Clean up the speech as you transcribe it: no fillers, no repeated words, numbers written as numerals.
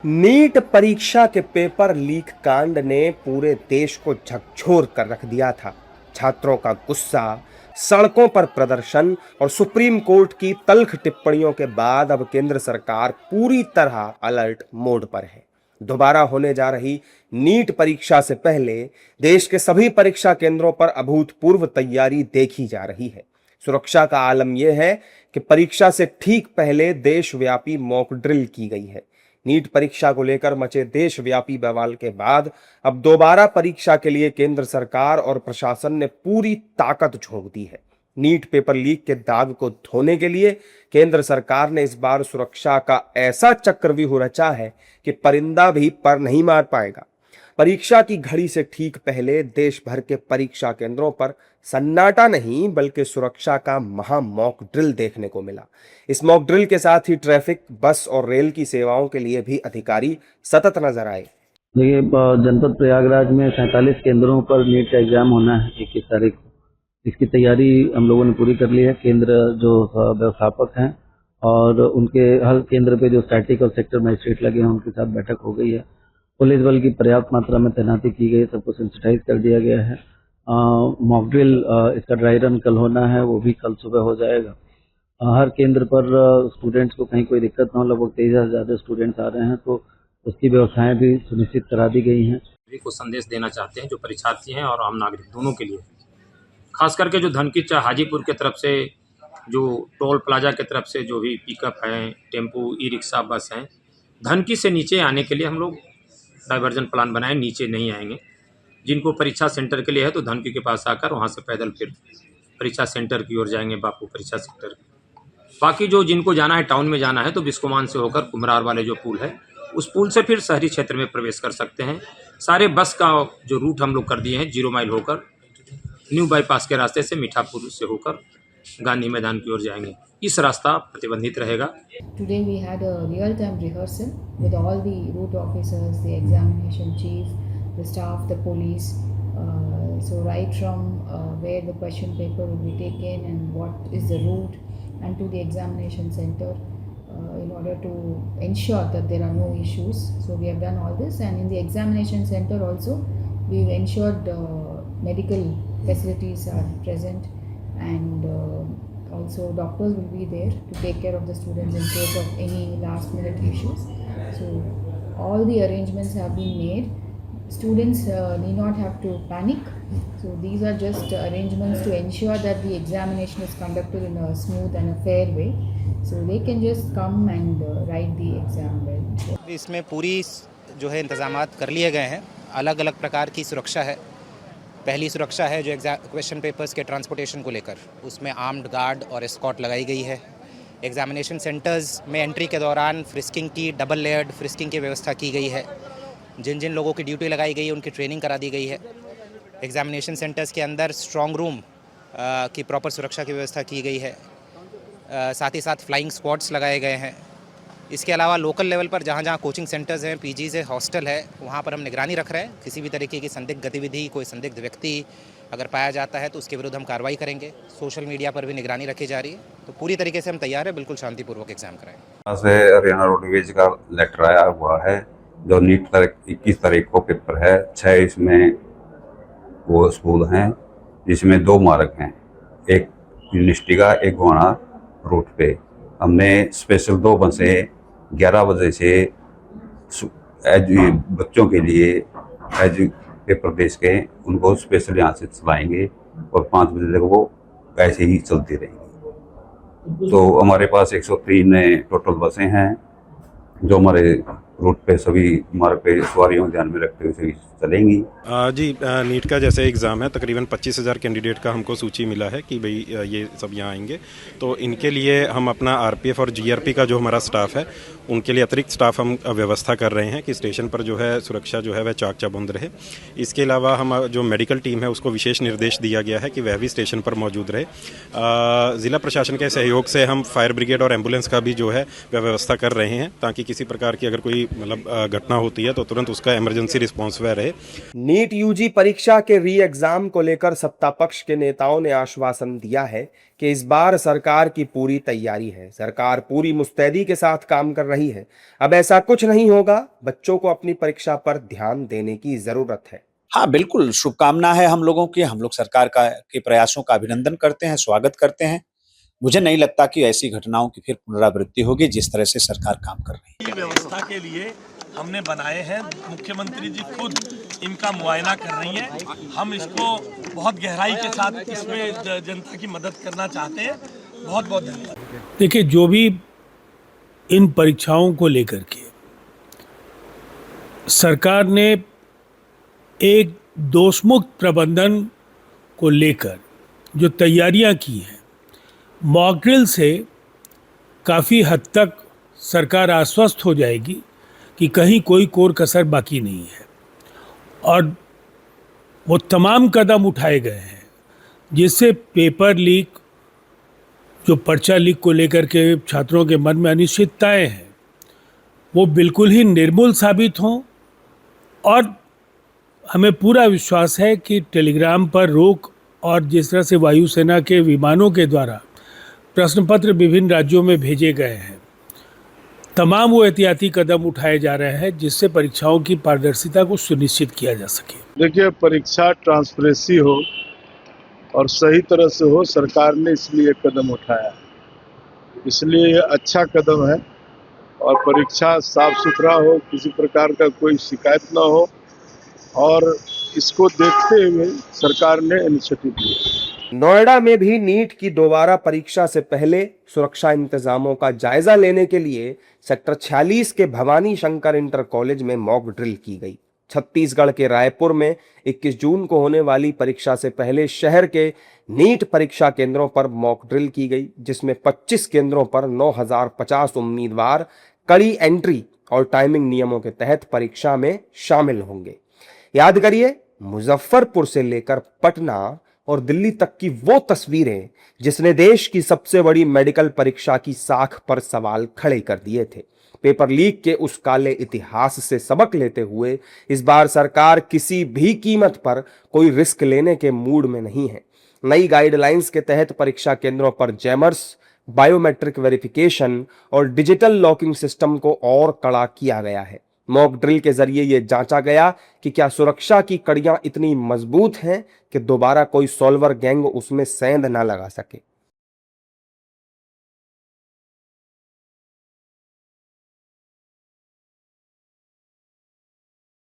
NEET परीक्षा के paper leak कांड ने पूरे देश को झकझोर कर रख दिया था। छात्रों का गुस्सा, सड़कों पर प्रदर्शन और सुप्रीम कोर्ट की तल्ख टिप्पणियों के बाद अब केंद्र सरकार पूरी तरह अलर्ट मोड पर है। दोबारा होने जा रही नीट परीक्षा से पहले देश के सभी परीक्षा केंद्रों पर अभूतपूर्व तैयारी देखी जा रही है। सुरक्षा का आलम यह है कि परीक्षा से ठीक पहले देशव्यापी मॉक ड्रिल की गई है। नीट परीक्षा को लेकर मचे देशव्यापी बवाल के बाद अब दोबारा परीक्षा के लिए केंद्र सरकार और प्रशासन ने पूरी ताकत झोंक दी है। नीट पेपर लीक के दाग को धोने के लिए केंद्र सरकार ने इस बार सुरक्षा का ऐसा चक्रव्यूह रचा है कि परिंदा भी पर नहीं मार पाएगा। परीक्षा की घड़ी से ठीक पहले देश भर के परीक्षा केंद्रों पर सन्नाटा नहीं बल्कि सुरक्षा का महा मॉक ड्रिल देखने को मिला। इस मॉक ड्रिल के साथ ही ट्रैफिक, बस और रेल की सेवाओं के लिए भी अधिकारी सतत नजर आए। देखिए, जनपद प्रयागराज में 47 केंद्रों पर नीट का एग्जाम होना है 21 तारीख को। इसकी तैयारी हम लोगों ने पूरी कर ली है। केंद्र जो व्यवस्थापक हैं और उनके हर केंद्र पे जो स्टैटिक और सेक्टर मजिस्ट्रेट लगे हैं उनके साथ बैठक हो गई है। पुलिस बल की पर्याप्त मात्रा में तैनाती की गई है, सबको सेंसिटाइज कर दिया गया है। मॉक ड्रिल इसका ड्राई रन कल होना है, वो भी कल सुबह हो जाएगा। हर केंद्र पर स्टूडेंट्स को कहीं कोई दिक्कत ना हो। लगभग 23,000 से ज़्यादा स्टूडेंट्स आ रहे हैं, तो उसकी व्यवस्थाएं भी सुनिश्चित करा दी गई हैं। सभी को संदेश देना चाहते हैं जो परीक्षार्थी हैं और आम नागरिक दोनों के लिए, खास करके जो धनकी हाजीपुर के तरफ से, जो टोल प्लाजा के तरफ से जो भी पिकअप हैं, टेम्पू, ई रिक्शा, बस हैं, धनकी से नीचे आने के लिए हम लोग डाइवर्जन प्लान बनाए, नीचे नहीं आएंगे। जिनको परीक्षा सेंटर के लिए है तो धनकी के पास आकर वहाँ से पैदल फिर परीक्षा सेंटर की ओर जाएंगे, बापू परीक्षा सेंटर। बाकी जो जिनको जाना है, टाउन में जाना है, तो बिस्कोमान से होकर कुम्हरार वाले जो पुल है उस पुल से फिर शहरी क्षेत्र में प्रवेश कर सकते हैं। सारे बस का जो रूट हम लोग कर दिए हैं 0 माइल होकर न्यू बाईपास के रास्ते से मीठापुर से होकर गांधी मैदान की ओर जाएंगे। इस रास्ता प्रतिबंधित रहेगा। Today we had a real-time rehearsal with all the route officers, the examination chief, the staff, the police. So right from where the question paper will be taken and what is the route, and to the examination center, in order to ensure that there are no issues. So we have done all this, and in the examination center also we've ensured medical facilities are present, and also doctors will be there to take care of the students in case of any last minute issues. So all the arrangements have been made. Students need not have to panic. So these are just arrangements to ensure that the examination is conducted in a smooth and a fair way. So they can just come and write the exam well. इसमें पूरी जो है इंतजामात कर लिए गए हैं। अलग अलग प्रकार की सुरक्षा है। पहली सुरक्षा है जो क्वेश्चन पेपर्स के ट्रांसपोर्टेशन को लेकर, उसमें आर्म्ड गार्ड और एस्कॉर्ट लगाई गई है। एग्जामिनेशन सेंटर्स में एंट्री के दौरान फ्रिस्किंग की, डबल लेयर्ड फ्रिस्किंग की व्यवस्था की गई है। जिन जिन लोगों की ड्यूटी लगाई गई है उनकी ट्रेनिंग करा दी गई है। एग्जामिनेशन सेंटर्स के अंदर स्ट्रॉन्ग रूम की प्रॉपर सुरक्षा की व्यवस्था की गई है। साथ ही साथ फ्लाइंग स्क्वाड्स लगाए गए हैं। इसके अलावा लोकल लेवल पर जहाँ जहाँ कोचिंग सेंटर्स हैं, पीजीज है, हॉस्टल है, वहाँ पर हम निगरानी रख रहे हैं। किसी भी तरीके की संदिग्ध गतिविधि, कोई संदिग्ध व्यक्ति अगर पाया जाता है तो उसके विरुद्ध हम कार्रवाई करेंगे। सोशल मीडिया पर भी निगरानी रखी जा रही है। तो पूरी तरीके से हम तैयार हैं, बिल्कुल शांतिपूर्वक एग्जाम कराएंगे। यहाँ से हरियाणा रोडवेज का लेटर आया हुआ है जो नीट 21 तारीख को पेपर है। 6 इसमें वो स्कूल हैं जिसमें 2 मार्ग हैं, एक यूनिवर्सिटी का, एक गोहाना रूट पे। हमने स्पेशल 2 बसें 11 बजे से बच्चों के लिए पेपर देश के उनको स्पेशल यहाँ से चलाएंगे और 5 बजे तक वो ऐसे ही चलती रहेंगी। तो हमारे पास 103 टोटल बसें हैं जो हमारे रूट पे सभी मार्ग पे सवारियों को ध्यान में रखते हुए सभी चलेंगी। जी, नीट का जैसे एग्ज़ाम है, तकरीबन 25,000 कैंडिडेट का हमको सूची मिला है कि भाई ये सब यहाँ आएंगे। तो इनके लिए हम अपना आरपीएफ और जीआरपी का जो हमारा स्टाफ है उनके लिए अतिरिक्त स्टाफ हम व्यवस्था कर रहे हैं कि स्टेशन पर जो है सुरक्षा जो है वह चाक चौबंद रहे। इसके अलावा हम जो मेडिकल टीम है उसको विशेष निर्देश दिया गया है कि वह भी स्टेशन पर मौजूद रहे। ज़िला प्रशासन के सहयोग से हम फायर ब्रिगेड और एम्बुलेंस का भी जो है वह व्यवस्था कर रहे हैं ताकि किसी प्रकार की अगर कोई मतलब घटना होती है तो तुरंत उसका इमरजेंसी रिस्पॉन्सवेयर रहे। नीट यूजी परीक्षा के री एग्जाम को लेकर सत्ता पक्ष के नेताओं ने आश्वासन दिया है कि इस बार सरकार की पूरी तैयारी है, सरकार पूरी मुस्तैदी के साथ काम कर रही है। अब ऐसा कुछ नहीं होगा, बच्चों को अपनी परीक्षा पर ध्यान देने की जरूरत है। हाँ, बिल्कुल शुभकामना है हम लोगों की। हम लोग सरकार के प्रयासों का अभिनंदन करते हैं, स्वागत करते हैं। मुझे नहीं लगता कि ऐसी घटनाओं की फिर पुनरावृत्ति होगी जिस तरह से सरकार काम कर रही है। व्यवस्था के लिए हमने बनाए हैं, मुख्यमंत्री जी खुद इनका मुआयना कर रही हैं। हम इसको बहुत गहराई के साथ इसमें जनता की मदद करना चाहते हैं। बहुत बहुत धन्यवाद। देखिए, जो भी इन परीक्षाओं को लेकर के सरकार ने एक दोषमुक्त प्रबंधन को लेकर जो तैयारियां की हैं, मॉक ड्रिल से काफ़ी हद तक सरकार आश्वस्त हो जाएगी कि कहीं कोई कोर कसर बाकी नहीं है और वो तमाम कदम उठाए गए हैं जिससे पेपर लीक, जो पर्चा लीक को लेकर के छात्रों के मन में अनिश्चितताएं हैं, वो बिल्कुल ही निर्मूल साबित हों। और हमें पूरा विश्वास है कि टेलीग्राम पर रोक और जिस तरह से वायुसेना के विमानों के द्वारा प्रश्न पत्र विभिन्न राज्यों में भेजे गए हैं, तमाम वो एहतियाती कदम उठाए जा रहे हैं जिससे परीक्षाओं की पारदर्शिता को सुनिश्चित किया जा सके। देखिए, परीक्षा ट्रांसपेरेंसी हो और सही तरह से हो, सरकार ने इसलिए कदम उठाया, इसलिए ये अच्छा कदम है। और परीक्षा साफ सुथरा हो, किसी प्रकार का कोई शिकायत ना हो, और इसको देखते हुए सरकार ने इनिशिएटिव लिया। नोएडा में भी नीट की दोबारा परीक्षा से पहले सुरक्षा इंतजामों का जायजा लेने के लिए सेक्टर 46 के भवानी शंकर इंटर कॉलेज में मॉक ड्रिल की गई। छत्तीसगढ़ के रायपुर में 21 जून को होने वाली परीक्षा से पहले शहर के नीट परीक्षा केंद्रों पर मॉक ड्रिल की गई, जिसमें 25 केंद्रों पर 9050 उम्मीदवार कड़ी एंट्री और टाइमिंग नियमों के तहत परीक्षा में शामिल होंगे। याद करिए, मुजफ्फरपुर से लेकर पटना और दिल्ली तक की वो तस्वीरें जिसने देश की सबसे बड़ी मेडिकल परीक्षा की साख पर सवाल खड़े कर दिए थे। पेपर लीक के उस काले इतिहास से सबक लेते हुए इस बार सरकार किसी भी कीमत पर कोई रिस्क लेने के मूड में नहीं है। नई गाइडलाइंस के तहत परीक्षा केंद्रों पर जैमर्स, बायोमेट्रिक वेरिफिकेशन और डिजिटल लॉकिंग सिस्टम को और कड़ा किया गया है। मॉक ड्रिल के जरिए यह जांचा गया कि क्या सुरक्षा की कड़ियां इतनी मजबूत हैं कि दोबारा कोई सॉल्वर गैंग उसमें सेंध ना लगा सके।